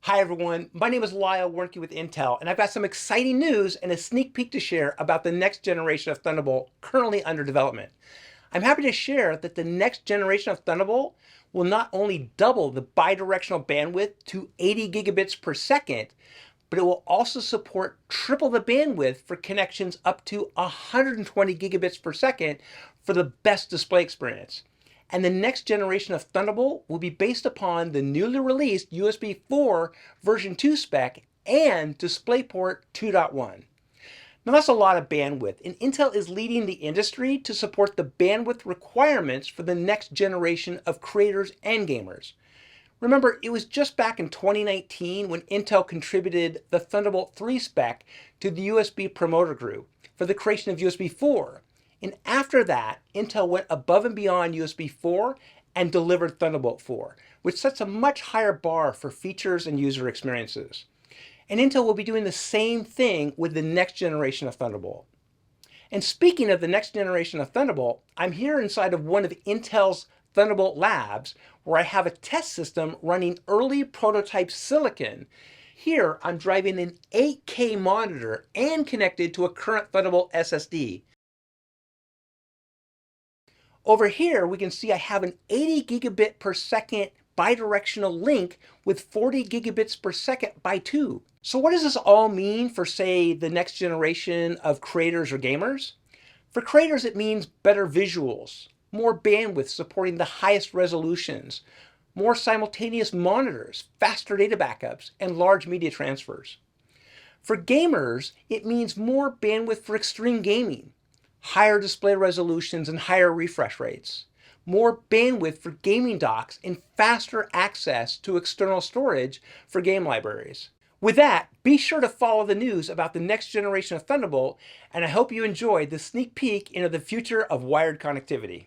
Hi everyone, my name is Lyle working with Intel, and I've got some exciting news and a sneak peek to share about the next generation of Thunderbolt currently under development. I'm happy to share that the next generation of Thunderbolt will not only double the bidirectional bandwidth to 80 gigabits per second, but it will also support triple the bandwidth for connections up to 120 gigabits per second for the best display experience. And the next generation of Thunderbolt will be based upon the newly released USB 4 version 2 spec and DisplayPort 2.1. Now that's a lot of bandwidth, and Intel is leading the industry to support the bandwidth requirements for the next generation of creators and gamers. Remember, it was just back in 2019 when Intel contributed the Thunderbolt 3 spec to the USB promoter group for the creation of USB 4. And after that, Intel went above and beyond USB 4 and delivered Thunderbolt 4, which sets a much higher bar for features and user experiences. And Intel will be doing the same thing with the next generation of Thunderbolt. And speaking of the next generation of Thunderbolt, I'm here inside of one of Intel's Thunderbolt labs where I have a test system running early prototype silicon. Here I'm driving an 8K monitor and connected to a current Thunderbolt SSD. Over here we can see I have an 80 gigabit per second bidirectional link with 40 gigabits per second by 2. So what does this all mean for, say, the next generation of creators or gamers? For creators, it means better visuals, more bandwidth supporting the highest resolutions, more simultaneous monitors, faster data backups, and large media transfers. For gamers, it means more bandwidth for extreme gaming, higher display resolutions and higher refresh rates, more bandwidth for gaming docks, and faster access to external storage for game libraries. With that, be sure to follow the news about the next generation of Thunderbolt, and I hope you enjoyed the sneak peek into the future of wired connectivity.